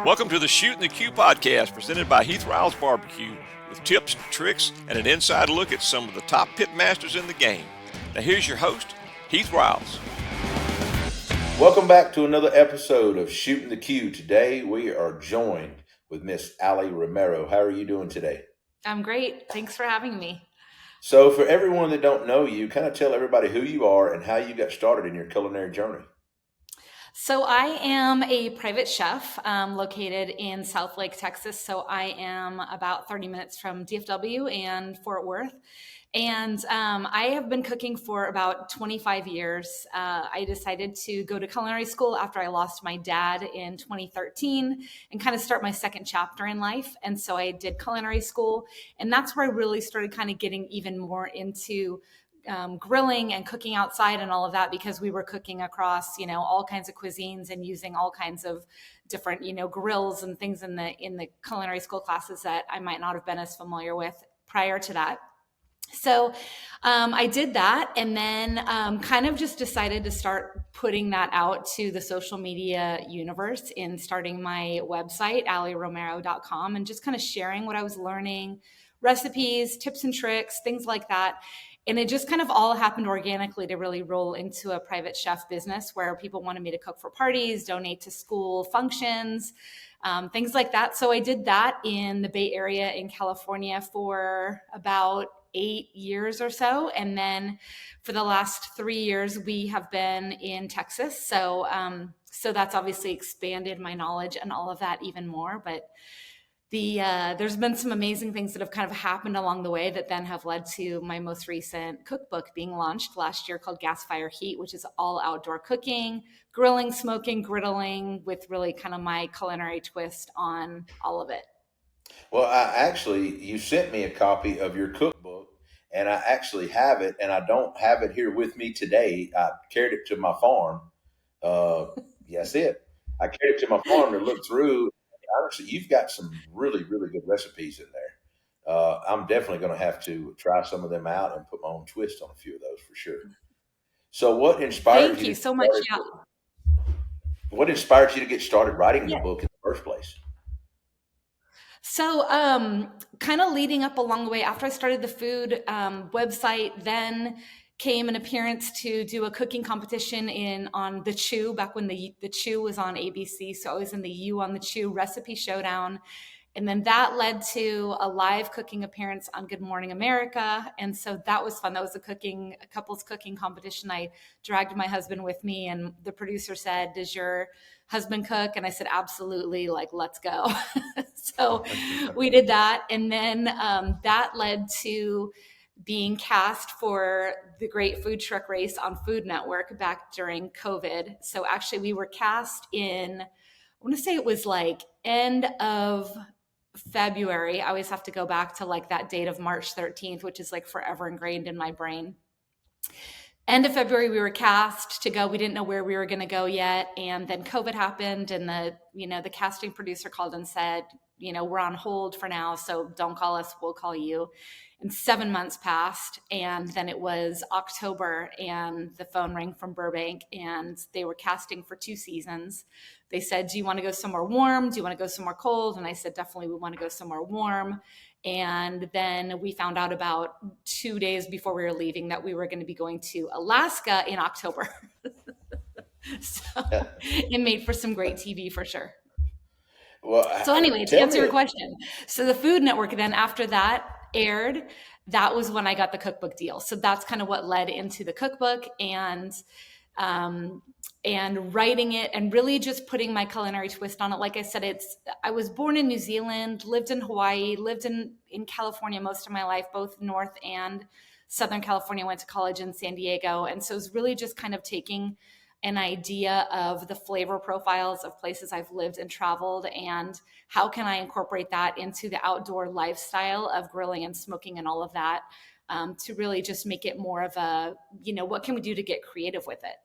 Welcome to the Shooting the Q podcast presented by Heath Riles Barbecue with tips, tricks, and an inside look at some of the top pitmasters in the game. Now here's your host, Heath Riles. Welcome back to another episode of Shooting the Q. Today we are joined with Miss Aly Romero. How are you doing today? I'm great. Thanks for having me. So for everyone that don't know you, kind of tell everybody who you are and how you got started in your culinary journey. So I am a private chef located in South Lake, Texas. So I am about 30 minutes from DFW and Fort Worth. And I have been cooking for about 25 years. I decided to go to culinary school after I lost my dad in 2013 and kind of start my second chapter in life. And so I did culinary school. And that's where I really started kind of getting even more into grilling and cooking outside and all of that, because we were cooking across, all kinds of cuisines and using all kinds of different, grills and things in the culinary school classes that I might not have been as familiar with prior to that. So I did that, and then kind of just decided to start putting that out to the social media universe in starting my website, alyromero.com, and just kind of sharing what I was learning, recipes, tips and tricks, things like that. And it just kind of all happened organically to really roll into a private chef business where people wanted me to cook for parties, donate to school functions, things like that. So I did that in the Bay Area in California for about 8 years or so. And then for the last 3 years, we have been in Texas. So that's obviously expanded my knowledge and all of that even more. But there's been some amazing things that have kind of happened along the way that then have led to my most recent cookbook being launched last year called Gas Fire Heat, which is all outdoor cooking, grilling, smoking, griddling, with really kind of my culinary twist on all of it. Well, you sent me a copy of your cookbook, and I actually have it, and I don't have it here with me today. I carried it to my farm. That's it. I carried it to my farm to look through. Honestly, you've got some really, really good recipes in there. I'm definitely going to have to try some of them out and put my own twist on a few of those for sure. So what inspired Thank you so much. What inspired you to get started writing the book in the first place? So kind of leading up along the way, after I started the food website, then came an appearance to do a cooking competition on the Chew, back when the Chew was on ABC. So I was in the U on the Chew Recipe Showdown. And then that led to a live cooking appearance on Good Morning America. And so that was fun. That was a couples cooking competition. I dragged my husband with me, and the producer said, "Does your husband cook?" And I said, "Absolutely, let's go." So we did that. And then that led to being cast for the Great Food Truck Race on Food Network back during COVID. So actually we were cast in, I want to say it was end of February. I always have to go back to that date of March 13th, which is forever ingrained in my brain. End of February, we were cast to go. We didn't know where we were going to go yet. And then COVID happened, and the casting producer called and said, "We're on hold for now, so don't call us, we'll call you." And 7 months passed, and then it was October, and the phone rang from Burbank, and they were casting for 2 seasons. They said, "Do you want to go somewhere warm? Do you want to go somewhere cold?" And I said, "Definitely, we want to go somewhere warm." And then we found out about 2 days before we were leaving that we were going to be going to Alaska in October. So it made for some great TV for sure. Well, so anyway, to answer your question, so the Food Network then after that aired, that was when I got the cookbook deal. So that's kind of what led into the cookbook and writing it and really just putting my culinary twist on it. Like I said, I was born in New Zealand, lived in Hawaii, lived in California most of my life, both North and Southern California, went to college in San Diego. And so it was really just kind of taking an idea of the flavor profiles of places I've lived and traveled, and how can I incorporate that into the outdoor lifestyle of grilling and smoking and all of that, to really just make it more of a, what can we do to get creative with it?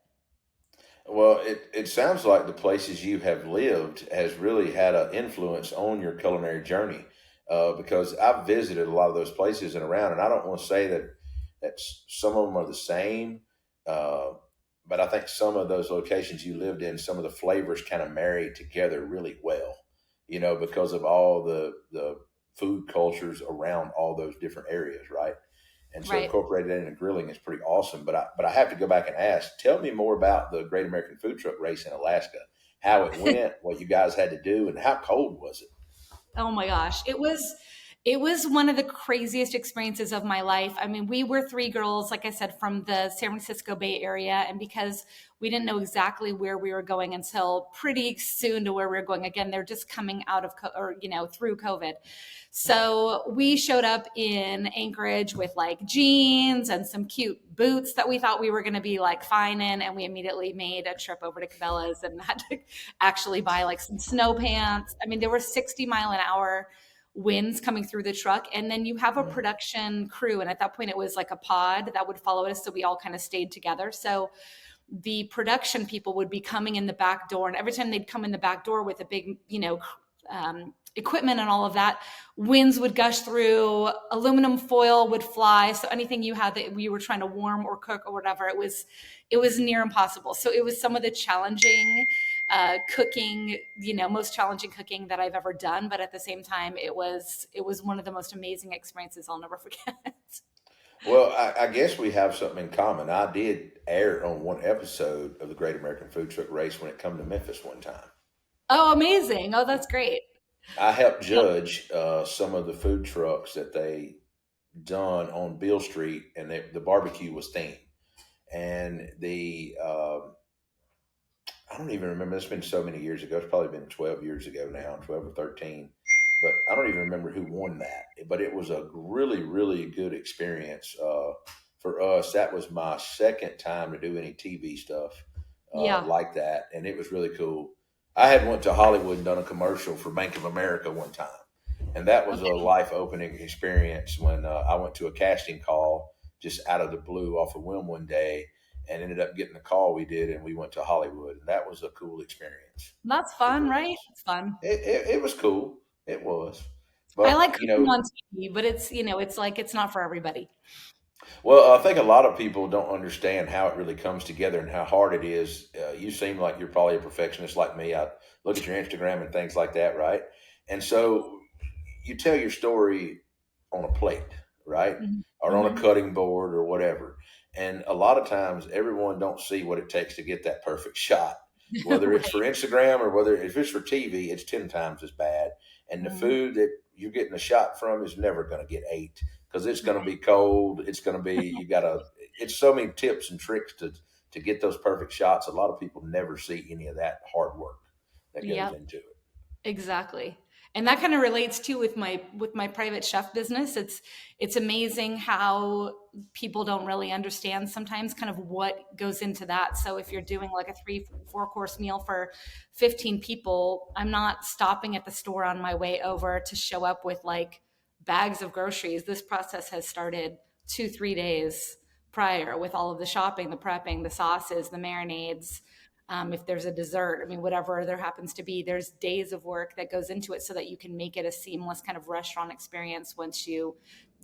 Well, it sounds like the places you have lived has really had an influence on your culinary journey, because I've visited a lot of those places and around, and I don't want to say that some of them are the same, but I think some of those locations you lived in, some of the flavors kind of marry together really well. because of all the food cultures around all those different areas, right? And so Right. incorporated into grilling is pretty awesome. But I have to go back and ask, tell me more about the Great American Food Truck Race in Alaska, how it went, what you guys had to do, and how cold was it? Oh my gosh. It was one of the craziest experiences of my life. I mean, we were three girls, like I said, from the San Francisco Bay Area. And because we didn't know exactly where we were going until pretty soon to where we were going, again, they're just coming out of, through COVID. So we showed up in Anchorage with like jeans and some cute boots that we thought we were going to be like fine in. And we immediately made a trip over to Cabela's and had to actually buy like some snow pants. I mean, there were 60-mile-an-hour winds coming through the truck. And then you have a production crew. And at that point, it was like a pod that would follow us. So we all kind of stayed together. So the production people would be coming in the back door. And every time they'd come in the back door with a big, equipment and all of that, winds would gush through, aluminum foil would fly. So anything you had that we were trying to warm or cook or whatever, it was near impossible. So it was some of the challenging cooking, most challenging cooking that I've ever done. But at the same time, it was one of the most amazing experiences I'll never forget. Well, I guess we have something in common. I did air on one episode of the Great American Food Truck Race when it come to Memphis one time. Oh, amazing. Oh, that's great. I helped judge some of the food trucks that they done on Beale Street, and the barbecue was themed. And I don't even remember. It's been so many years ago. It's probably been 12 years ago now, 12 or 13. But I don't even remember who won that. But it was a really, really good experience for us. That was my second time to do any TV stuff Yeah. like that, and it was really cool. I had went to Hollywood and done a commercial for Bank of America one time, and that was a Okay. life-opening experience when I went to a casting call just out of the blue off a whim one day, and ended up getting the call we did, and we went to Hollywood, and that was a cool experience. That's It fun, right? was. It's fun. It was cool. It was, I but like cooking on TV, but it's like it's not for everybody. well, I think a lot of people don't understand how it really comes together and how hard it is. You seem like you're probably a perfectionist like me. I look at your Instagram and things like that, right? And so you tell your story on a plate, right? Mhm. Or on a Mhm. cutting board or whatever. And a lot of times everyone don't see what it takes to get that perfect shot. Whether it's for Right. Instagram or whether if it's for TV, it's 10 times as bad. And the Mhm. food that you're getting a shot from is never going to get ate because it's going to be cold. It's going to be, it's so many tips and tricks to get those perfect shots. A lot of people never see any of that hard work that goes Yep. into it. Exactly. And that kind of relates too with my private chef business. It's amazing how people don't really understand sometimes kind of what goes into that. So if you're doing like a 3-4 course meal for 15 people, I'm not stopping at the store on my way over to show up with like bags of groceries. This process has started 2-3 days prior with all of the shopping, the prepping, the sauces, the marinades, if there's a dessert, I mean, whatever there happens to be, there's days of work that goes into it so that you can make it a seamless kind of restaurant experience once you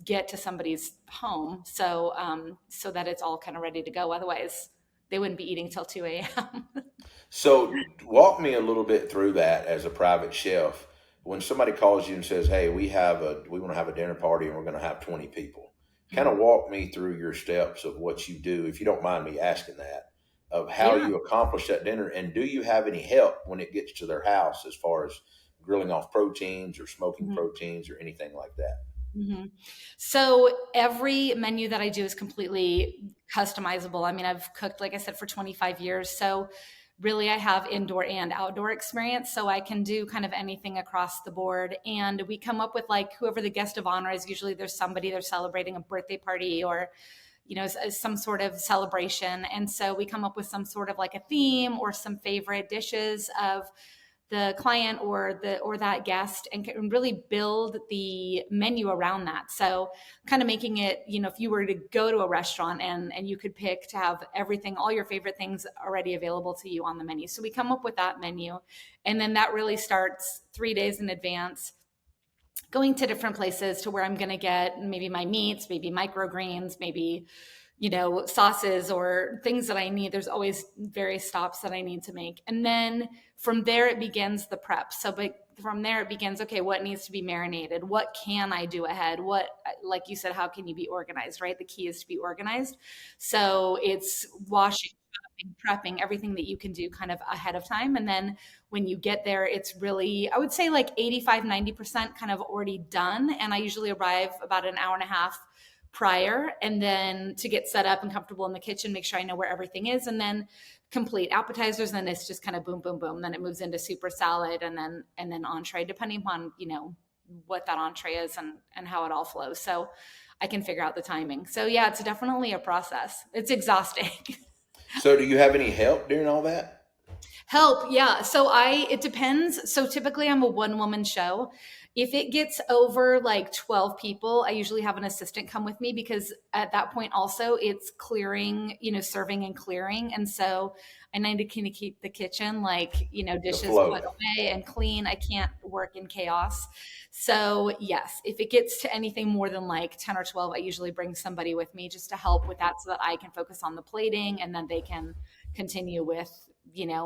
get to somebody's home. So that it's all kind of ready to go. Otherwise, they wouldn't be eating till 2 a.m. So walk me a little bit through that as a private chef. When somebody calls you and says, "Hey, we want to have a dinner party and we're going to have 20 people," kind of walk me through your steps of what you do, if you don't mind me asking that, of how Yeah. you accomplish that dinner, and do you have any help when it gets to their house as far as grilling off proteins or smoking Mhm. proteins or anything like that? Mhm. So every menu that I do is completely customizable. I mean, I've cooked, like I said, for 25 years. So really, I have indoor and outdoor experience. So I can do kind of anything across the board. And we come up with like whoever the guest of honor is. Usually there's somebody they're celebrating a birthday party or some sort of celebration. And so we come up with some sort of like a theme or some favorite dishes of the client or that guest, and can really build the menu around that. So kind of making it, if you were to go to a restaurant and you could pick to have everything, all your favorite things already available to you on the menu. So we come up with that menu, and then that really starts 3 days in advance, going to different places to where I'm going to get maybe my meats, maybe microgreens, maybe sauces or things that I need. There's always various stops that I need to make. And then from there, it begins the prep. But from there, it begins, okay, what needs to be marinated? What can I do ahead? Like you said, how can you be organized, right? The key is to be organized. So it's washing, prepping, everything that you can do kind of ahead of time. And then when you get there, it's really, I would say like 85, 90% kind of already done. And I usually arrive about an hour and a half prior, and then to get set up and comfortable in the kitchen, make sure I know where everything is, and then complete appetizers. And then it's just kind of boom, boom, boom. Then it moves into super salad and then entree, depending upon, what that entree is and how it all flows. So I can figure out the timing. So yeah, it's definitely a process. It's exhausting. So do you have any help during all that? Help, yeah. So it depends. So typically I'm a one-woman show. If it gets over like 12 people, I usually have an assistant come with me, because at that point also it's clearing, serving and clearing. And so I need to kind of keep the kitchen dishes put away and clean. I can't work in chaos. So yes, if it gets to anything more than like 10 or 12, I usually bring somebody with me just to help with that, so that I can focus on the plating, and then they can continue with,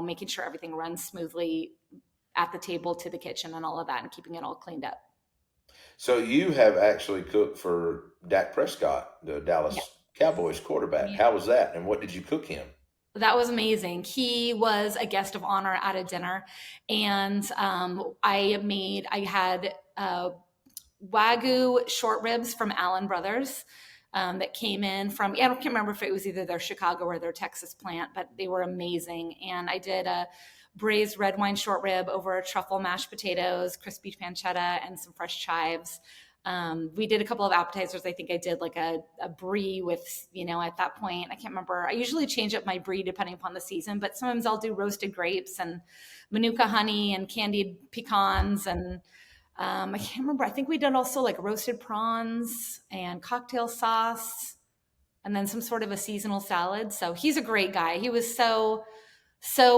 making sure everything runs smoothly at the table to the kitchen and all of that, and keeping it all cleaned up. So you have actually cooked for Dak Prescott, the Dallas Cowboys quarterback. How was that? And what did you cook him? That was amazing. He was a guest of honor at a dinner, and I had Wagyu short ribs from Allen Brothers that came in from, I can't remember if it was either their Chicago or their Texas plant, but they were amazing. And I did a braised red wine short rib over truffle mashed potatoes, crispy pancetta, and some fresh chives. We did a couple of appetizers. I think I did like a brie with, at that point, I can't remember. I usually change up my brie depending upon the season, but sometimes I'll do roasted grapes and manuka honey and candied pecans. And I can't remember. I think we did also like roasted prawns and cocktail sauce, and then some sort of a seasonal salad. So he's a great guy. He was so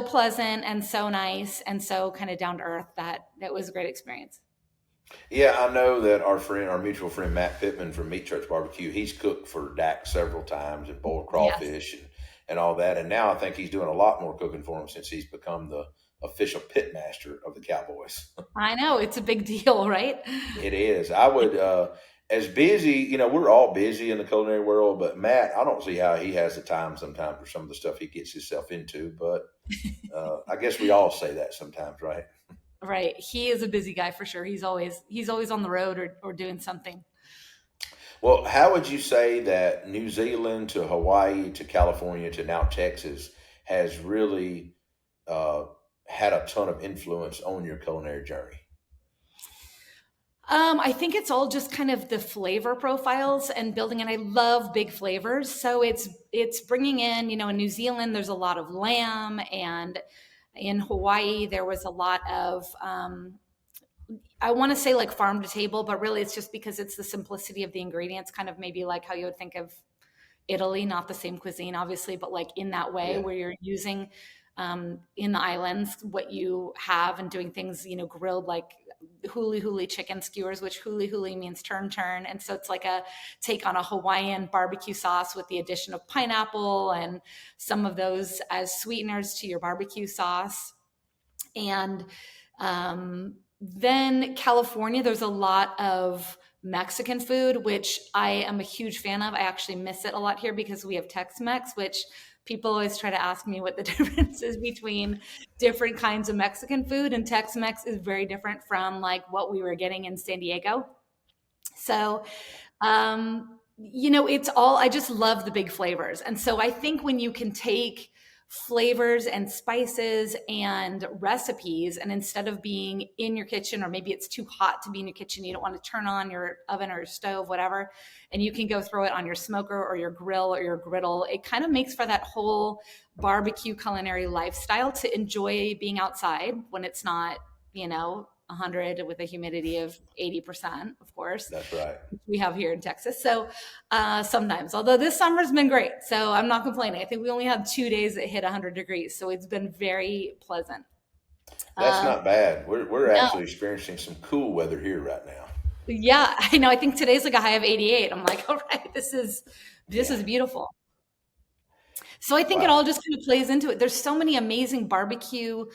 pleasant and so nice and so kind of down to earth that it was a great experience. Yeah, I know that our mutual friend Matt Pittman from Meat Church Barbecue, he's cooked for Dak several times, and boiled crawfish and all that. And now I think he's doing a lot more cooking for him, since he's become the official pitmaster of the Cowboys. I know, it's a big deal, right? It is. I would, as busy, we're all busy in the culinary world, but Matt, I don't see how he has the time sometimes for some of the stuff he gets himself into. But I guess we all say that sometimes, right? Right. He is a busy guy for sure. He's always on the road or doing something. Well, how would you say that New Zealand to Hawaii to California to now Texas has really had a ton of influence on your culinary journey? I think it's all just kind of the flavor profiles and building, and I love big flavors. So it's bringing in, in New Zealand, there's a lot of lamb, and in Hawaii, there was a lot of, I want to say like farm to table, but really it's just because it's the simplicity of the ingredients, kind of maybe like how you would think of Italy, not the same cuisine, obviously, but like in that way where you're using in the islands what you have, and doing things, grilled, like huli chicken skewers, which huli means turn. And so it's like a take on a Hawaiian barbecue sauce with the addition of pineapple and some of those as sweeteners to your barbecue sauce. And then California, there's a lot of Mexican food, which I am a huge fan of. I actually miss it a lot here because we have Tex-Mex, which people always try to ask me what the difference is between different kinds of Mexican food, and Tex-Mex is very different from like what we were getting in San Diego. So, it's all, I just love the big flavors. And so I think when you can take flavors and spices and recipes, and instead of being in your kitchen, or maybe it's too hot to be in your kitchen, you don't want to turn on your oven or your stove, whatever, and you can go throw it on your smoker or your grill or your griddle, it kind of makes for that whole barbecue culinary lifestyle to enjoy being outside when it's not, 100 with a humidity of 80%, of course. That's right. We have here in Texas. So sometimes, although this summer's been great, so I'm not complaining. I think we only had 2 days that hit 100 degrees. So it's been very pleasant. That's not bad. We're actually experiencing some cool weather here right now. Yeah, I know. I think today's like a high of 88. I'm like, all right, this is beautiful. So I think it Wow. all just kind of plays into it. There's so many amazing barbecue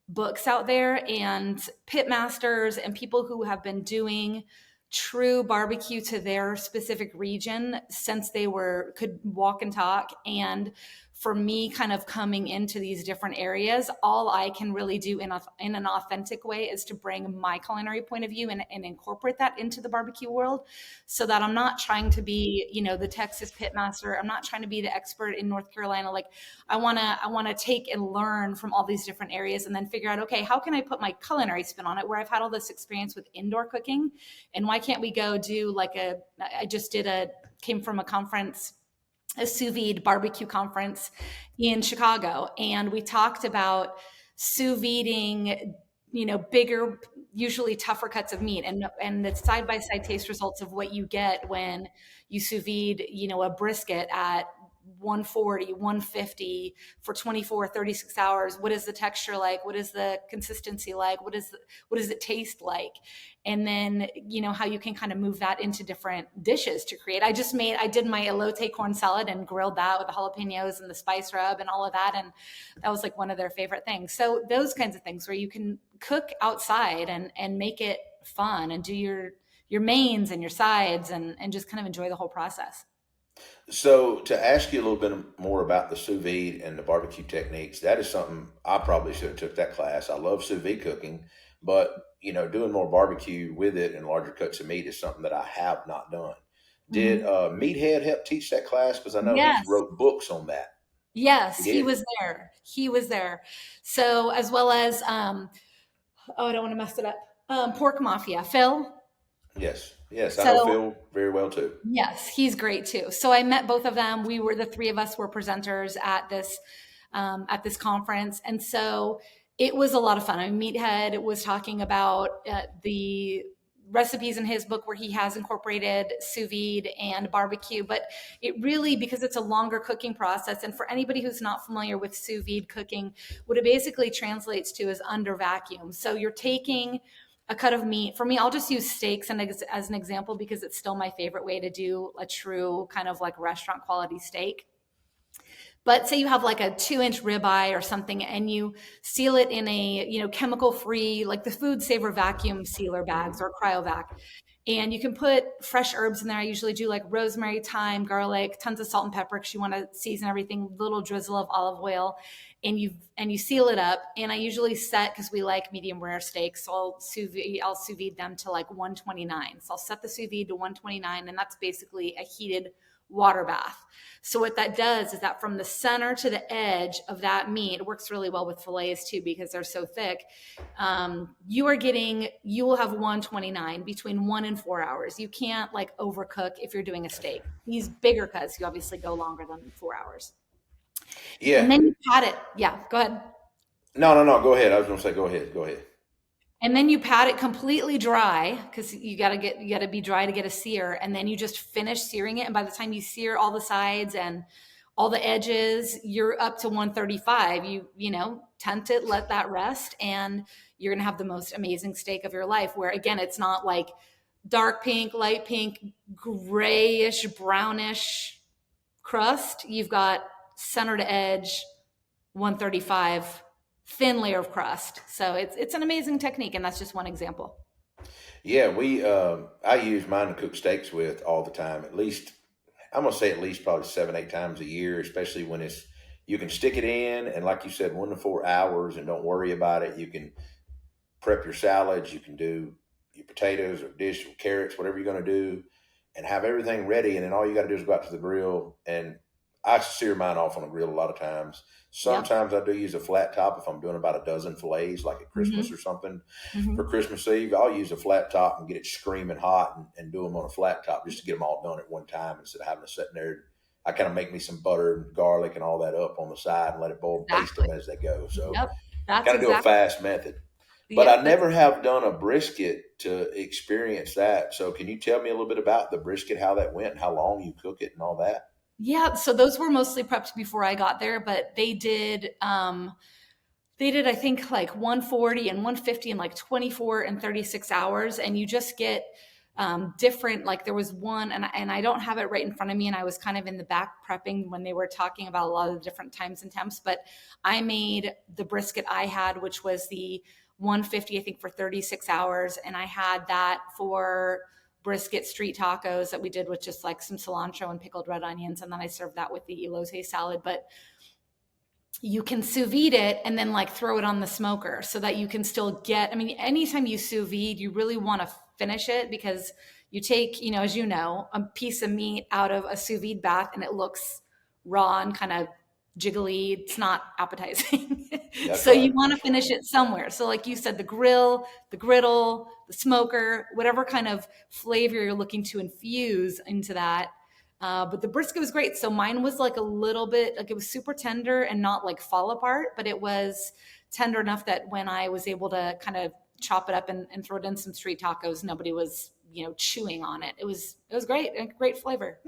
books out there and pit masters and people who have been doing true barbecue to their specific region since they could walk and talk. And for me, kind of coming into these different areas, all I can really do in an authentic way is to bring my culinary point of view and incorporate that into the barbecue world, so that I'm not trying to be, the Texas pit master. I'm not trying to be the expert in North Carolina. Like I want to take and learn from all these different areas and then figure out, okay, how can I put my culinary spin on it, where I've had all this experience with indoor cooking, and why can't we go do came from a conference, a Sous Vide barbecue conference in Chicago. And we talked about sous videing, bigger, usually tougher cuts of meat, and the side-by-side taste results of what you get when you sous vide, a brisket at 140, 150 for 24, 36 hours. What is the texture like? What is the consistency like? What does it taste like? And then, how you can kind of move that into different dishes to create. I did my elote corn salad and grilled that with the jalapenos and the spice rub and all of that. And that was like one of their favorite things. So those kinds of things where you can cook outside and make it fun and do your mains and your sides and just kind of enjoy the whole process. So to ask you a little bit more about the sous vide and the barbecue techniques, that is something I probably should have took that class. I love sous vide cooking, but doing more barbecue with it and larger cuts of meat is something that I have not done. Did Meathead help teach that class? Because I know he's Yes. wrote books on that. Yes, He he did. was there. He was there. So as well as I don't want to mess it up. Pork Mafia, Phil. Yes, yes, I know So Phil very well too. yes, he's great too. So I met both of them. The three of us were presenters at this conference, and so it was a lot of fun. I mean, Meathead was talking about the recipes in his book where he has incorporated sous vide and barbecue, but it really, because it's a longer cooking process, and for anybody who's not familiar with sous vide cooking, what it basically translates to is under vacuum. So you're taking a cut of meat. For me, I'll just use steaks as an example because it's still my favorite way to do a true kind of like restaurant quality steak. But say you have like a 2-inch ribeye or something, and you seal it in a chemical free, like the Food Saver vacuum sealer bags or cryovac, and you can put fresh herbs in there. I usually do like rosemary, thyme, garlic, tons of salt and pepper because you want to season everything. Little drizzle of olive oil, and you seal it up. And I usually set, because we like medium rare steaks, so I'll sous vide them to like 129. So I'll set the sous vide to 129, and that's basically a heated water bath. So what that does is that from the center to the edge of that meat, it works really well with fillets too because they're so thick. You will have 129 between 1 and 4 hours. You can't like overcook if you're doing a steak. These bigger cuts, you obviously go longer than 4 hours. And Yeah. then you pat it. Yeah, go ahead. No. Go ahead. I was going to say, go ahead. And then you pat it completely dry because you gotta be dry to get a sear. And then you just finish searing it. And by the time you sear all the sides and all the edges, you're up to 135. You tent it, let that rest, and you're gonna have the most amazing steak of your life. Where again, it's not like dark pink, light pink, grayish, brownish crust. You've got center to edge, 135. Thin layer of crust. So it's an amazing technique, and that's just one example. Yeah, I use mine to cook steaks with all the time. At least I'm gonna say at least probably 7, 8 times a year, especially when you can stick it in and like you said, 1 to 4 hours and don't worry about it. You can prep your salads, you can do your potatoes or dish or carrots, whatever you're gonna do, and have everything ready. And then all you got to do is go out to the grill. And I sear mine off on a grill a lot of times. Yep. Sometimes I do use a flat top if I'm doing about a dozen fillets, like at Christmas or something. For Christmas Eve, I'll use a flat top and get it screaming hot and do them on a flat top just to get them all done at one time instead of having to sit in there. I kind of make me some butter and garlic and all that up on the side and let it boil, baste them as they go. So That's kind of do a fast method. But I never have done a brisket to experience that. So can you tell me a little bit about the brisket, how that went and how long you cook it and all that? Yeah, so those were mostly prepped before I got there, but they did I think like 140 and 150 in like 24 and 36 hours, and you just get different, like there was one, and I don't have it right in front of me, and I was kind of in the back prepping when they were talking about a lot of the different times and temps, but I made the brisket I had, which was the 150, I think, for 36 hours. And I had that for brisket street tacos that we did with just like some cilantro and pickled red onions. And then I served that with the elote salad. But you can sous vide it and then like throw it on the smoker so that you can still get, I mean, anytime you sous vide, you really want to finish it, because you take, as you know, a piece of meat out of a sous vide bath and it looks raw and kind of jiggly. It's not appetizing. So right. you want to finish it somewhere. So like you said, the grill, the griddle, the smoker, whatever kind of flavor you're looking to infuse into that. But the brisket was great. So mine was like a little bit, like it was super tender and not like fall apart, but it was tender enough that when I was able to kind of chop it up and throw it in some street tacos, nobody was, chewing on it. It was great, a great flavor.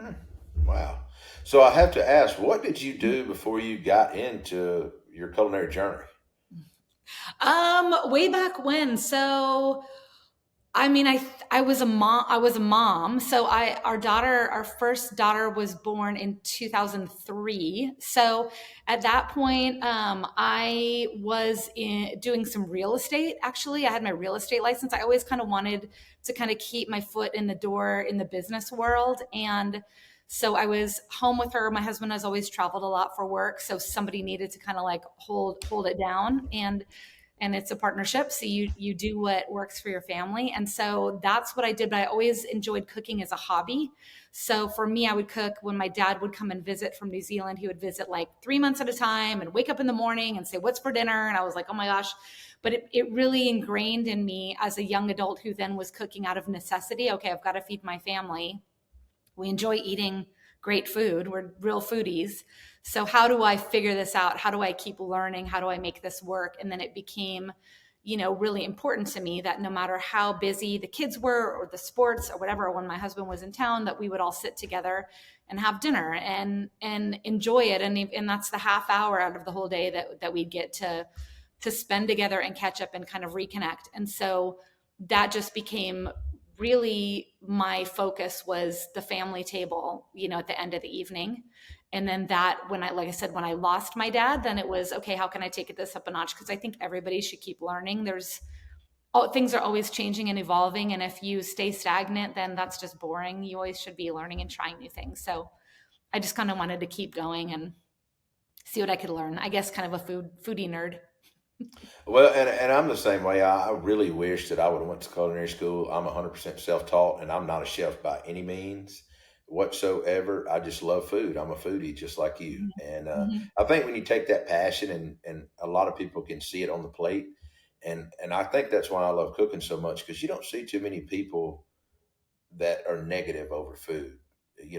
Wow. So I have to ask, what did you do before you got into your culinary journey? Way back when. So I mean, I was a mom. I was a mom. So our first daughter was born in 2003. So at that point, I was doing some real estate. Actually, I had my real estate license. I always kind of wanted to kind of keep my foot in the door in the business world. And so I was home with her. My husband has always traveled a lot for work. So somebody needed to kind of like hold it down. And it's a partnership. So you do what works for your family. And so that's what I did. But I always enjoyed cooking as a hobby. So for me, I would cook when my dad would come and visit from New Zealand. He would visit like 3 months at a time and wake up in the morning and say, "What's for dinner?" And I was like, oh my gosh. But it really ingrained in me as a young adult who then was cooking out of necessity. Okay, I've got to feed my family. We enjoy eating great food. We're real foodies. So how do I figure this out? How do I keep learning? How do I make this work? And then it became, really important to me that no matter how busy the kids were or the sports or whatever, when my husband was in town, that we would all sit together and have dinner and enjoy it. And that's the half hour out of the whole day that we'd get to spend together and catch up and kind of reconnect. And so that just became really my focus, was the family table, at the end of the evening. And then that, when I lost my dad, then it was, okay, how can I take this up a notch? Because I think everybody should keep learning. Things are always changing and evolving. And if you stay stagnant, then that's just boring. You always should be learning and trying new things. So I just kind of wanted to keep going and see what I could learn. I guess kind of a foodie nerd. Well, and I'm the same way. I really wish that I would have went to culinary school. I'm 100% self-taught, and I'm not a chef by any means whatsoever. I just love food. I'm a foodie just like you. And Mm-hmm. I think when you take that passion, and a lot of people can see it on the plate, and I think that's why I love cooking so much, because you don't see too many people that are negative over food.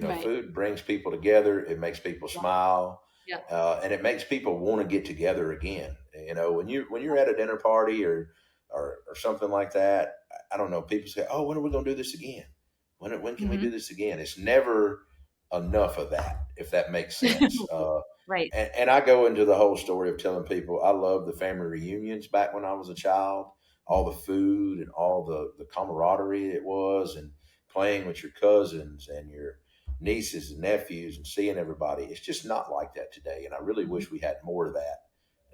Right. Food brings people together. It makes people Yeah. smile, Yeah. and it makes people want to get together again. When you're at a dinner party or something like that, I don't know. People say, "Oh, when are we going to do this again? When can we Mm-hmm. do this again?" It's never enough of that, if that makes sense. Right. And I go into the whole story of telling people I love the family reunions back when I was a child, all the food and all the camaraderie it was, and playing with your cousins and your nieces and nephews and seeing everybody. It's just not like that today. And I really Mhm. wish we had more of that,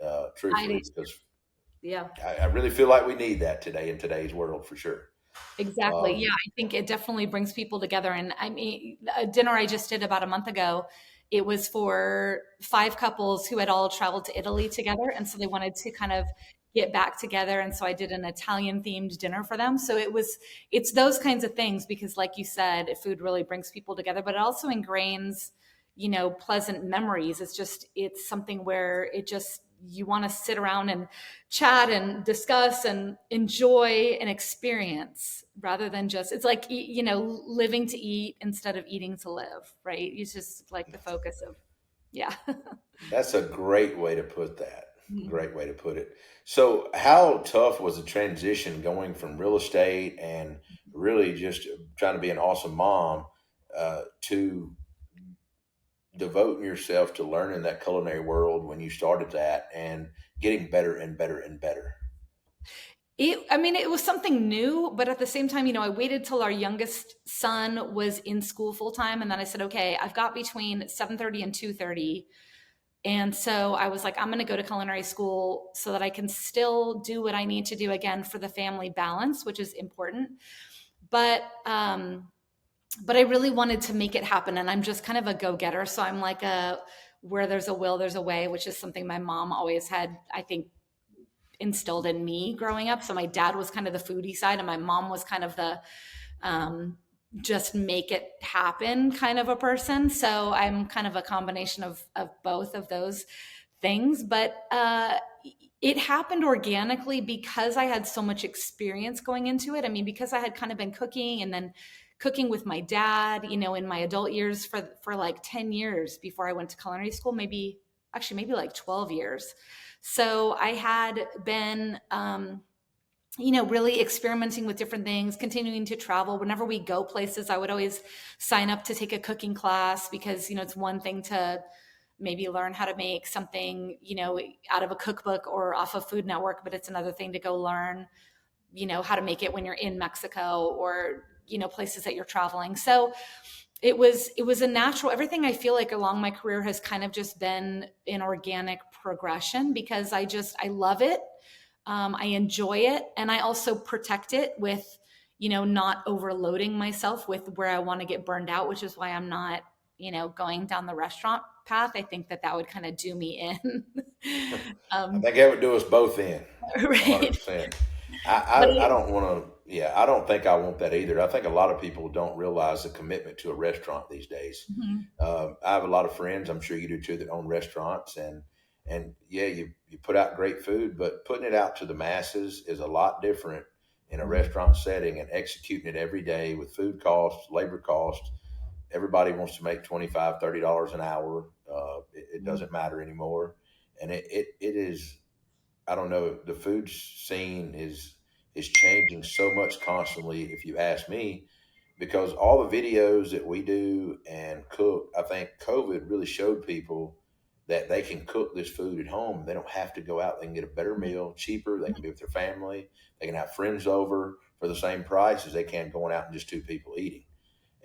I do. truthfully, because Yeah. I really feel like we need that today in today's world for sure. Exactly. Um, Yeah, I think it definitely brings people together. And I mean, a dinner I just did about a month ago, it was for 5 couples who had all traveled to Italy together. And so they wanted to kind of get back together. And so I did an Italian themed dinner for them. So it's those kinds of things, because like you said, food really brings people together, but it also ingrains, pleasant memories. It's something where you want to sit around and chat and discuss and enjoy an experience, rather than just, it's like, living to eat instead of eating to live, right? It's just like the focus of, yeah. that's a great way to put that. Great way to put it. So, how tough was the transition going from real estate and really just trying to be an awesome mom, to devoting yourself to learning that culinary world when you started that and getting better and better and better? It was something new, but at the same time, I waited till our youngest son was in school full time. And then I said, okay, I've got between 7:30 and 2:30. And so I was like, I'm going to go to culinary school so that I can still do what I need to do again for the family balance, which is important. But I really wanted to make it happen. And I'm just kind of a go-getter. So I'm like where there's a will, there's a way, which is something my mom always had, I think, instilled in me growing up. So my dad was kind of the foodie side and my mom was kind of the just make it happen kind of a person. So I'm kind of a combination of both of those things. But it happened organically because I had so much experience going into it. I mean, because I had kind of been cooking and then cooking with my dad, in my adult years for like 10 years before I went to culinary school, maybe like 12 years. So I had been, really experimenting with different things, continuing to travel. Whenever we go places, I would always sign up to take a cooking class because, it's one thing to maybe learn how to make something, out of a cookbook or off of Food Network, but it's another thing to go learn, how to make it when you're in Mexico or, places that you're traveling. So it was a natural, everything I feel like along my career has kind of just been an organic progression because I love it. I enjoy it. And I also protect it with, not overloading myself with where I want to get burned out, which is why I'm not, going down the restaurant path. I think that would kind of do me in. I think that would do us both in. Right. 100%. I don't want to, I don't think I want that either. I think a lot of people don't realize the commitment to a restaurant these days. Mm-hmm. I have a lot of friends, I'm sure you do too, that own restaurants and you put out great food, but putting it out to the masses is a lot different in a restaurant setting and executing it every day with food costs, labor costs. Everybody wants to make $25, $30 an hour. It doesn't matter anymore. And it is, I don't know, the food scene is changing so much constantly, if you ask me, because all the videos that we do and cook, I think COVID really showed people that they can cook this food at home. They don't have to go out. They can get a better meal, cheaper. They can be with their family. They can have friends over for the same price as they can going out and just two people eating.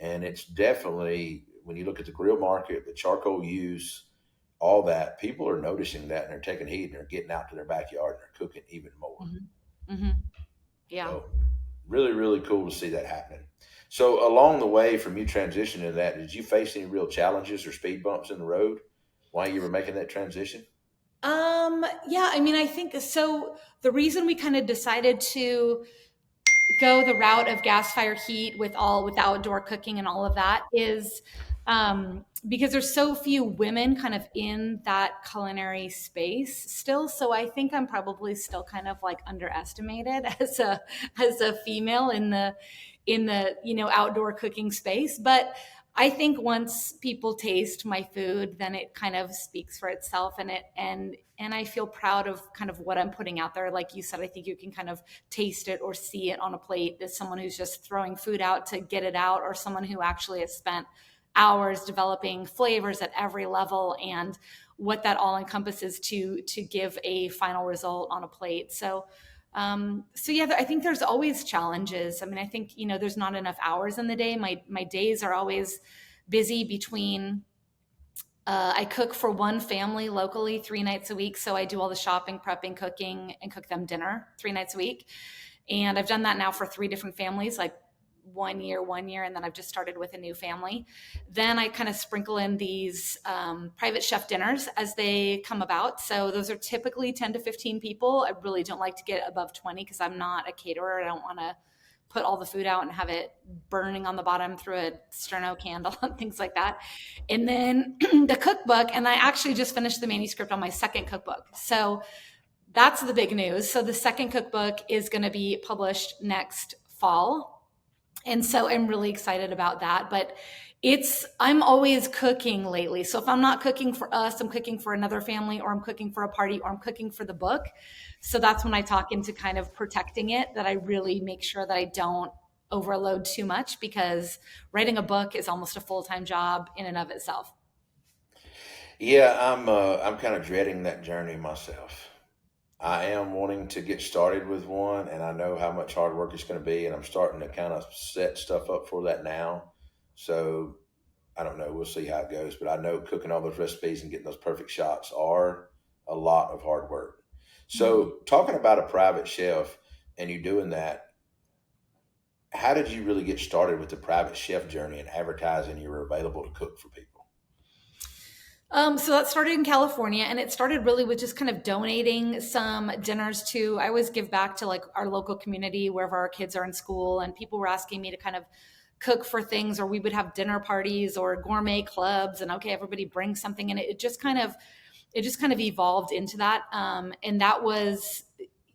And it's definitely, when you look at the grill market, the charcoal use, all that, people are noticing that and they're taking heed and they're getting out to their backyard and they're cooking even more. Mm-hmm. Mm-hmm. Yeah. So really, really cool to see that happening. So along the way from you transitioning to that, did you face any real challenges or speed bumps in the road while you were making that transition? Yeah, I think so. The reason we kind of decided to go the route of gas fire heat with outdoor cooking and all of that is because there's so few women kind of in that culinary space still. So I think I'm probably still kind of like underestimated as a female in the outdoor cooking space. But I think once people taste my food, then it kind of speaks for itself, and I feel proud of kind of what I'm putting out there. Like you said, I think you can kind of taste it or see it on a plate. There's someone who's just throwing food out to get it out, or someone who actually has spent hours developing flavors at every level and what that all encompasses to give a final result on a plate. So yeah, I think there's always challenges. I think, there's not enough hours in the day. My days are always busy between, I cook for one family locally 3 nights a week. So I do all the shopping, prepping, cooking, and cook them dinner 3 nights a week. And I've done that now for 3 different families, like 1 year, and then I've just started with a new family. Then I kind of sprinkle in these private chef dinners as they come about. So those are typically 10 to 15 people. I really don't like to get above 20 because I'm not a caterer. I don't want to put all the food out and have it burning on the bottom through a sterno candle and things like that. And then the cookbook, and I actually just finished the manuscript on my second cookbook. So that's the big news. So the second cookbook is going to be published next fall. And so I'm really excited about that. But I'm always cooking lately. So if I'm not cooking for us, I'm cooking for another family, or I'm cooking for a party, or I'm cooking for the book. So that's when I talk into kind of protecting it, that I really make sure that I don't overload too much, because writing a book is almost a full-time job in and of itself. Yeah, I'm kind of dreading that journey myself. I am wanting to get started with one, and I know how much hard work it's going to be, and I'm starting to kind of set stuff up for that now. So I don't know. We'll see how it goes, but I know cooking all those recipes and getting those perfect shots are a lot of hard work. Mhm. So talking about a private chef and you doing that, how did you really get started with the private chef journey and advertising you were available to cook for people? So that started in California, and it started really with just kind of donating some dinners to. I always give back to like our local community wherever our kids are in school, and people were asking me to kind of cook for things, or we would have dinner parties or gourmet clubs, and okay, everybody brings something, and it just kind of evolved into that, and that was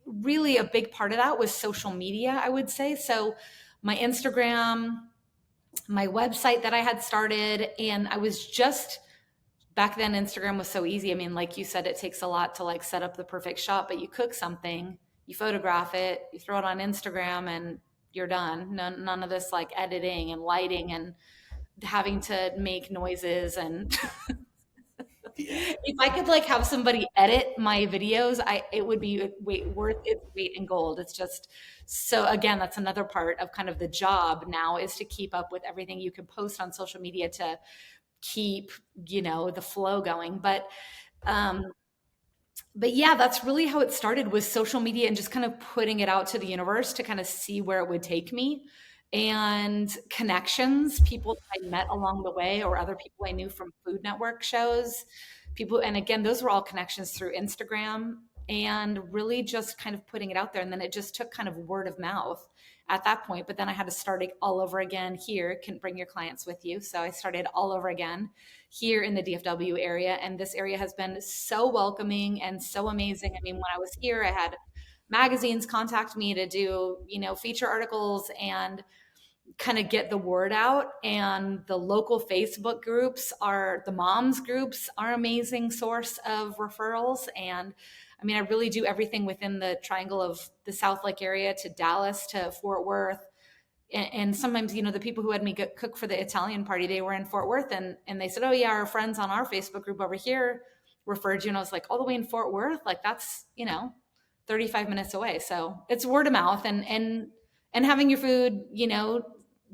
really a big part of that was social media, I would say. So my Instagram, my website that I had started, and I was just back then Instagram was so easy. I mean, like you said, it takes a lot to like set up the perfect shot, but you cook something, you photograph it, you throw it on Instagram, and you're done. None of this like editing and lighting and having to make noises. And Yeah. if I could like have somebody edit my videos, it would be worth its weight in gold. It's just so, again, that's another part of kind of the job now, is to keep up with everything you can post on social media to keep, the flow going. Um but yeah, that's really how it started, was social media and just kind of putting it out to the universe to kind of see where it would take me, and connections, people that I met along the way, or other people I knew from Food Network shows, people. And again, those were all connections through Instagram, and really just kind of putting it out there. And then it just took kind of word of mouth at that point. But then I had to start it all over again here. Can bring your clients with you. So I started all over again here in the DFW area. And this area has been so welcoming and so amazing. I mean, when I was here, I had magazines contact me to do, feature articles and kind of get the word out. And the local Facebook groups the moms groups are amazing source of referrals. And I mean, I really do everything within the triangle of the South Lake area to Dallas to Fort Worth. And sometimes, the people who had me cook for the Italian party, they were in Fort Worth, and they said, oh yeah, our friends on our Facebook group over here referred you. And I was like, all the way in Fort Worth? Like that's, 35 minutes away. So it's word of mouth, and having your food,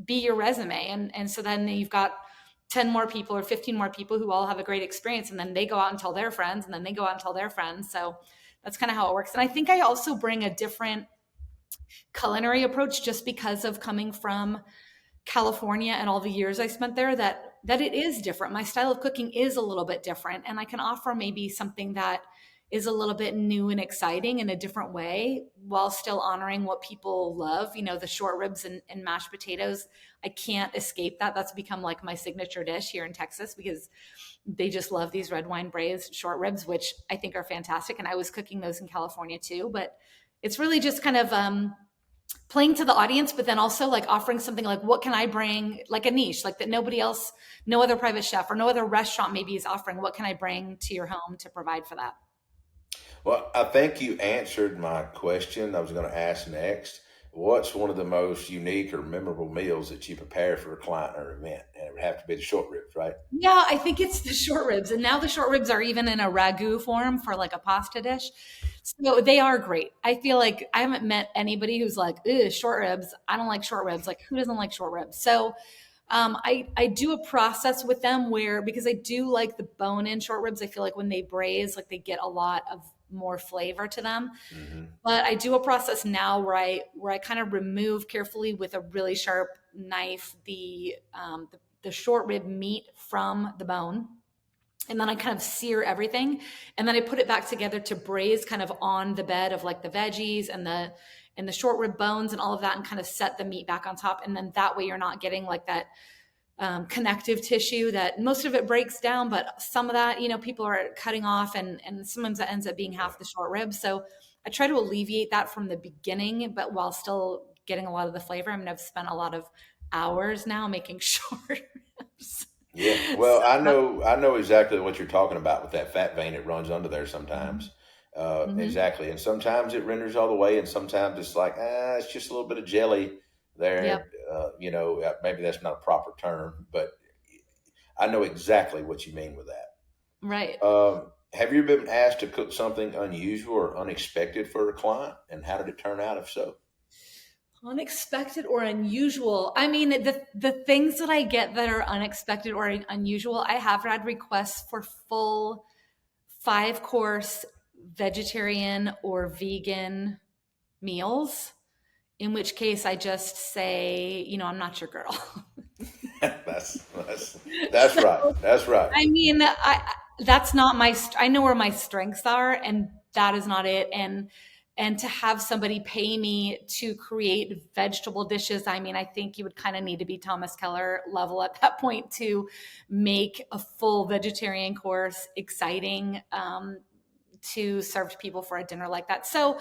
be your resume. And so then you've got 10 more people or 15 more people who all have a great experience. And then they go out and tell their friends, and then they go out and tell their friends. So that's kind of how it works. And I think I also bring a different culinary approach, just because of coming from California and all the years I spent there, that it is different. My style of cooking is a little bit different, and I can offer maybe something that is a little bit new and exciting in a different way, while still honoring what people love. The short ribs and mashed potatoes. I can't escape that. That's become like my signature dish here in Texas, because they just love these red wine braised short ribs, which I think are fantastic. And I was cooking those in California too. But it's really just kind of playing to the audience, but then also like offering something like, what can I bring, like a niche, like that nobody else, no other private chef or no other restaurant maybe is offering. What can I bring to your home to provide for that? Well, I think you answered my question I was going to ask next. What's one of the most unique or memorable meals that you prepare for a client or event? And it would have to be the short ribs, right? Yeah, I think it's the short ribs. And now the short ribs are even in a ragu form for like a pasta dish. So they are great. I feel like I haven't met anybody who's like, ew, short ribs. I don't like short ribs. Like, who doesn't like short ribs? So I do a process with them where, because I do like the bone in short ribs, I feel like when they braise, like they get a lot of more flavor to them. Hmm. But I do a process now where I kind of remove carefully with a really sharp knife the short rib meat from the bone, and then I kind of sear everything, and then I put it back together to braise kind of on the bed of like the veggies and the short rib bones and all of that, and kind of set the meat back on top. And then that way you're not getting like that connective tissue that most of it breaks down, but some of that, people are cutting off, and sometimes that ends up being half the short rib. So I try to alleviate that from the beginning, but while still getting a lot of the flavor. I mean, I've spent a lot of hours now making short ribs. Yeah. Well, So that's, I know exactly what you're talking about with that fat vein that runs under there sometimes. mhm. Exactly. And sometimes it renders all the way, and sometimes it's like, it's just a little bit of jelly Yep. there. Maybe that's not a proper term, but I know exactly what you mean with that. Right. Have you been asked to cook something unusual or unexpected for a client, and how did it turn out if so? Unexpected or unusual. I mean, the things that I get that are unexpected or unusual, I have had requests for full 5-course vegetarian or vegan meals, in which case I just say, I'm not your girl. That's right. So, That's right. I mean, that's not I know where my strengths are, and that is not it. And to have somebody pay me to create vegetable dishes, I mean, I think you would kind of need to be Thomas Keller level at that point to make a full vegetarian course exciting, to serve to people for a dinner like that. So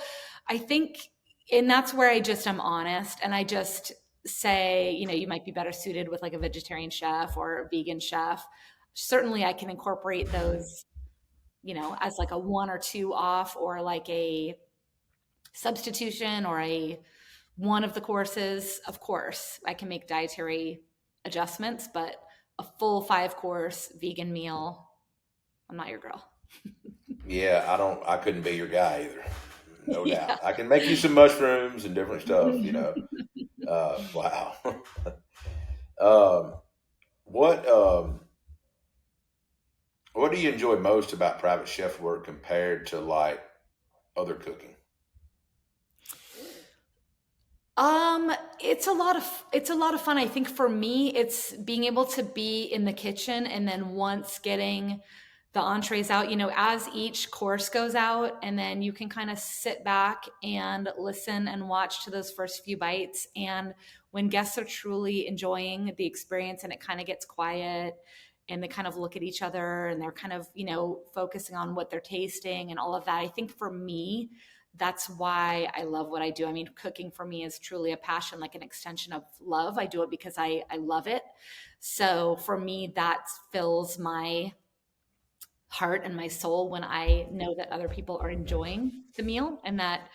I think, and that's where I just am honest, and I just say, you might be better suited with like a vegetarian chef or a vegan chef. Certainly I can incorporate those, as like a 1 or 2 off, or like a substitution, or a one of the courses. Of course I can make dietary adjustments, but a full 5-course vegan meal, I'm not your girl. Yeah, I couldn't be your guy either. No Yeah. doubt. I can make you some mushrooms and different stuff. Wow. um, what what do you enjoy most about private chef work compared to like other cooking? It's a lot of fun. I think for me, it's being able to be in the kitchen, and then once getting the entrees out, as each course goes out, and then you can kind of sit back and listen and watch to those first few bites. And when guests are truly enjoying the experience and it kind of gets quiet, and they kind of look at each other, and they're kind of, focusing on what they're tasting and all of that. I think for me, that's why I love what I do. I mean, cooking for me is truly a passion, like an extension of love. I do it because I love it. So for me, that fills my heart and my soul when I know that other people are enjoying the meal, and that,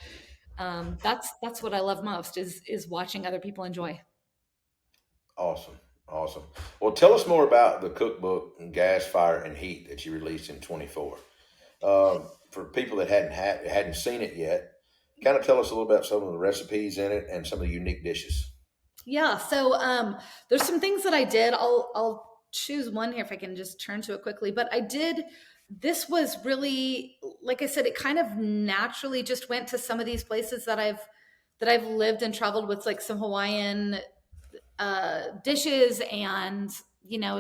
that's what I love most, is watching other people enjoy. Awesome. Awesome. Well, tell us more about the cookbook Gas, Fire, and Heat that you released in 24. For people that hadn't seen it yet, kind of tell us a little about some of the recipes in it and some of the unique dishes. Yeah. So there's some things that I did. I'll choose one here if I can just turn to it quickly. But I did. This was really, like I said, it kind of naturally just went to some of these places that I've lived and traveled with, like some Hawaiian dishes, and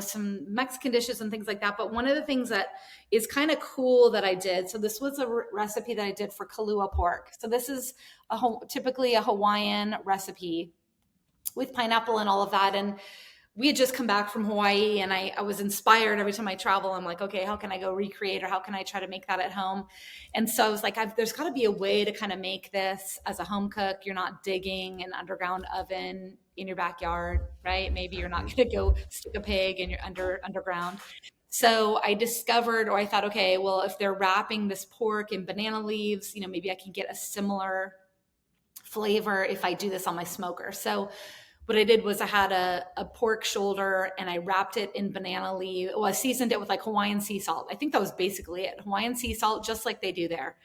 some Mexican dishes and things like that. But one of the things that is kind of cool that I did, so this was a recipe that I did for Kalua pork. So this is typically a Hawaiian recipe with pineapple and all of that. And we had just come back from Hawaii, and I was inspired every time I travel. I'm like, okay, how can I go recreate, or how can I try to make that at home? And so I was like, there's got to be a way to kind of make this as a home cook. You're not digging an underground oven in your backyard, right? Maybe you're not going to go stick a pig in your underground. So I discovered, or I thought, okay, well, if they're wrapping this pork in banana leaves, maybe I can get a similar flavor if I do this on my smoker. So what I did was I had a pork shoulder, and I wrapped it in banana leaf. Well, I seasoned it with like Hawaiian sea salt. I think that was basically it. Hawaiian sea salt, just like they do there,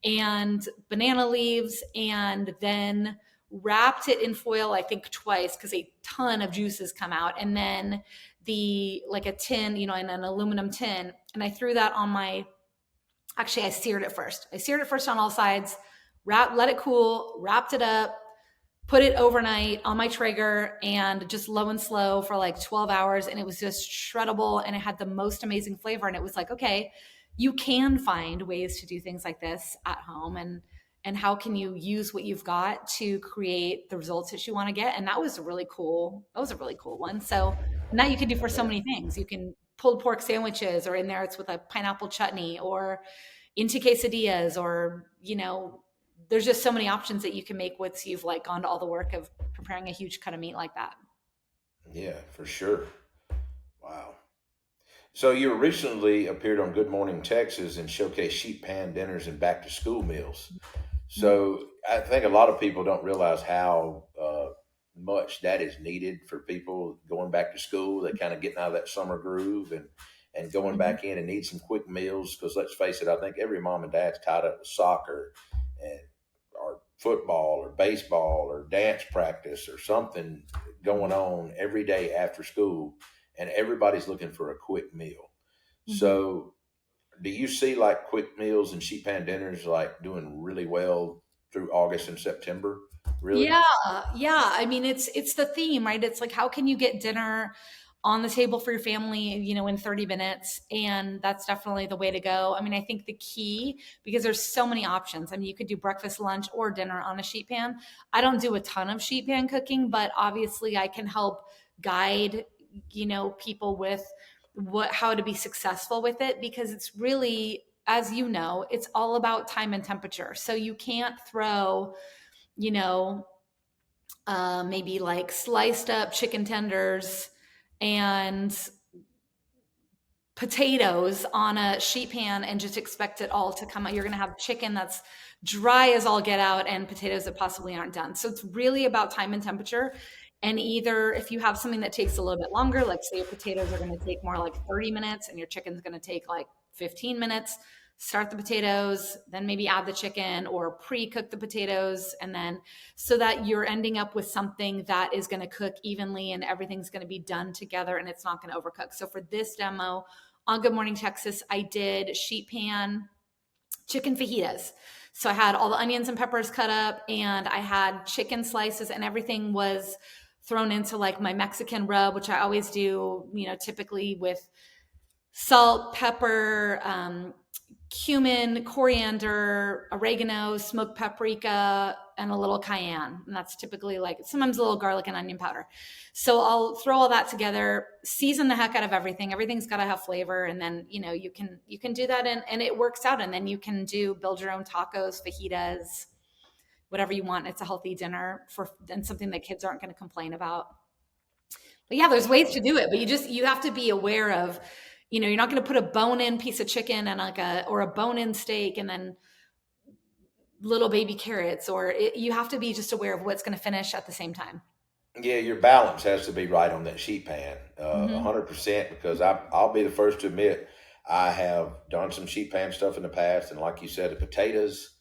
and banana leaves, and then wrapped it in foil, I think twice, because a ton of juices come out. And then like a tin, in an aluminum tin. And I threw that on actually I seared it first. I seared it first on all sides, let it cool, wrapped it up, put it overnight on my Traeger, and just low and slow for like 12 hours. And it was just shreddable, and it had the most amazing flavor. And it was like, okay, you can find ways to do things like this at home. And how can you use what you've got to create the results that you want to get? And that was a really cool one. So now you can do for so many things. You can pulled pork sandwiches, or in there it's with a pineapple chutney, or into quesadillas, or, there's just so many options that you can make once you've like gone to all the work of preparing a huge cut of meat like that. Yeah, for sure. Wow. So you recently appeared on Good Morning Texas and showcased sheet pan dinners and back to school meals. So I think a lot of people don't realize how much that is needed for people going back to school. They kind of getting out of that summer groove, and and going back in and need some quick meals. Because let's face it, I think every mom and dad's tied up with soccer and or football or baseball or dance practice or something going on every day after school, and everybody's looking for a quick meal. So do you see like quick meals and sheet pan dinners like doing really well through August and September? Really? Yeah, yeah. I mean, it's the theme, right? It's like, how can you get dinner on the table for your family, in 30 minutes? And that's definitely the way to go. I mean, I think the key, because there's so many options. I mean, you could do breakfast, lunch, or dinner on a sheet pan. I don't do a ton of sheet pan cooking, but obviously I can help guide, people with how to be successful with it, because it's really, as you know, it's all about time and temperature. So you can't throw, you know, maybe like sliced up chicken tenders and potatoes on a sheet pan and just expect it all to come out. You're going to have chicken that's dry as all get out and potatoes that possibly aren't done. So it's really about time and temperature. And either if you have something that takes a little bit longer, like say your potatoes are going to take more like 30 minutes and your chicken's going to take like 15 minutes, start the potatoes, then maybe add the chicken or pre-cook the potatoes. And then so that you're ending up with something that is going to cook evenly and everything's going to be done together and it's not going to overcook. So for this demo on Good Morning Texas, I did sheet pan chicken fajitas. So I had all the onions and peppers cut up and I had chicken slices and everything was thrown into like my Mexican rub, which I always do, typically with salt, pepper, cumin, coriander, oregano, smoked paprika, and a little cayenne. And that's typically like sometimes a little garlic and onion powder. So I'll throw all that together, season the heck out of everything. Everything's got to have flavor. And then, you can do that and it works out. And then you can build your own tacos, fajitas, whatever you want. It's a healthy dinner and something that kids aren't going to complain about. But yeah, there's ways to do it, but you have to be aware of, you're not going to put a bone-in piece of chicken and or a bone-in steak and then little baby carrots, you have to be just aware of what's going to finish at the same time. Yeah, your balance has to be right on that sheet pan, 100%. Because I'll be the first to admit I have done some sheet pan stuff in the past, and like you said, the potatoes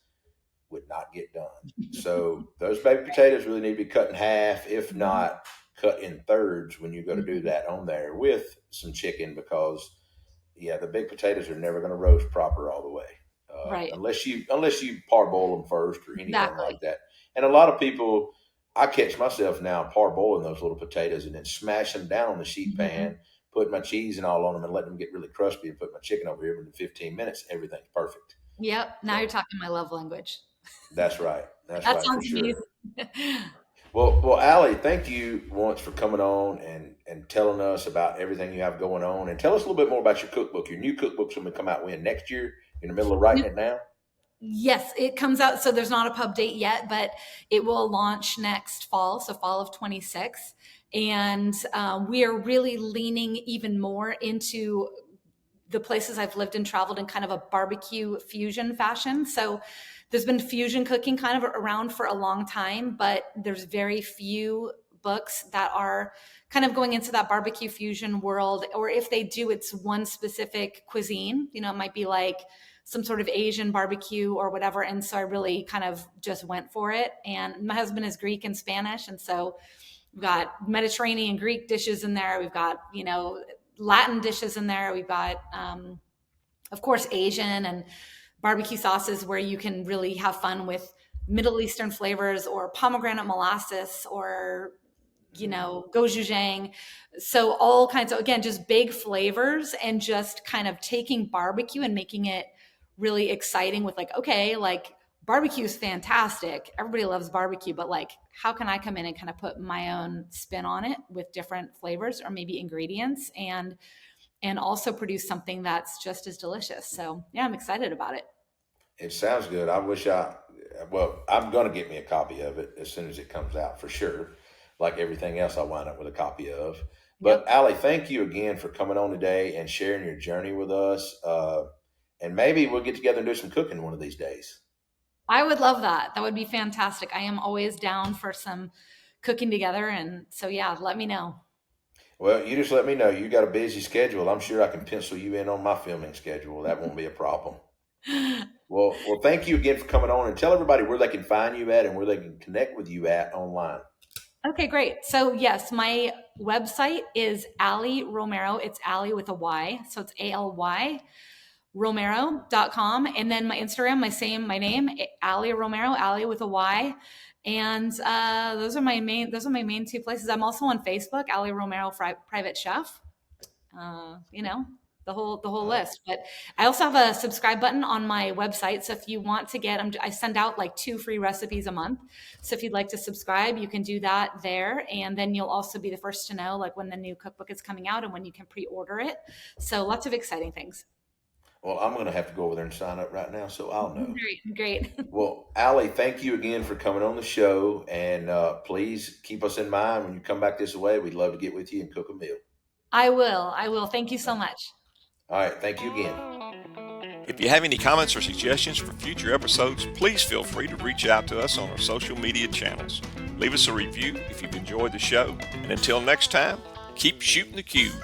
would not get done. So those baby potatoes really need to be cut in half, if not cut in thirds when you go to do that on there with some chicken, because the big potatoes are never going to roast proper all the way, right? Unless you parboil them first or anything like that. And a lot of people, I catch myself now parboiling those little potatoes and then smash them down on the sheet pan, put my cheese and all on them and let them get really crusty and put my chicken over here. In 15 minutes, everything's perfect. Yep. Now you're talking my love language. That's right. That right, sounds amazing. Sure. Well, Aly, thank you once for coming on and telling us about everything you have going on. And tell us a little bit more about your cookbook. Your new cookbook's going to come out when? Next year? You're in the middle of writing it now? Yes, it comes out. So there's not a pub date yet, but it will launch next fall. So fall of 26. And we are really leaning even more into the places I've lived and traveled in kind of a barbecue fusion fashion. So there's been fusion cooking kind of around for a long time, but there's very few books that are kind of going into that barbecue fusion world. Or if they do, it's one specific cuisine. It might be like some sort of Asian barbecue or whatever. And so I really kind of just went for it. And my husband is Greek and Spanish. And so we've got Mediterranean Greek dishes in there. We've got, Latin dishes in there. We've got, of course, Asian and barbecue sauces where you can really have fun with Middle Eastern flavors or pomegranate molasses or, gochujang. So all kinds of, again, just big flavors and just kind of taking barbecue and making it really exciting with like, okay, like barbecue is fantastic. Everybody loves barbecue, but like, how can I come in and kind of put my own spin on it with different flavors or maybe ingredients and also produce something that's just as delicious. So yeah, I'm excited about it. It sounds good. I'm going to get me a copy of it as soon as it comes out for sure. Like everything else, I wind up with a copy of. But yep. Aly, thank you again for coming on today and sharing your journey with us. And maybe we'll get together and do some cooking one of these days. I would love that. That would be fantastic. I am always down for some cooking together. And so, yeah, let me know. Well, you just let me know. You got a busy schedule. I'm sure I can pencil you in on my filming schedule. That won't be a problem. Well, thank you again for coming on, and tell everybody where they can find you at and where they can connect with you at online. Okay, great. So yes, my website is Aly Romero. It's Aly with a Y. So it's ALY Romero.com. And then my Instagram, my name, Aly Romero, Aly with a Y. And those are my main two places. I'm also on Facebook, Aly Romero Private Chef. The whole list. But I also have a subscribe button on my website. So if you want to I send out like 2 free recipes a month. So if you'd like to subscribe, you can do that there. And then you'll also be the first to know like when the new cookbook is coming out and when you can pre-order it. So lots of exciting things. Well, I'm going to have to go over there and sign up right now, so I'll know. Great. Well, Aly, thank you again for coming on the show. And please keep us in mind when you come back this way. We'd love to get with you and cook a meal. I will. Thank you so much. All right. Thank you again. If you have any comments or suggestions for future episodes, please feel free to reach out to us on our social media channels. Leave us a review if you've enjoyed the show. And until next time, keep shooting the cube.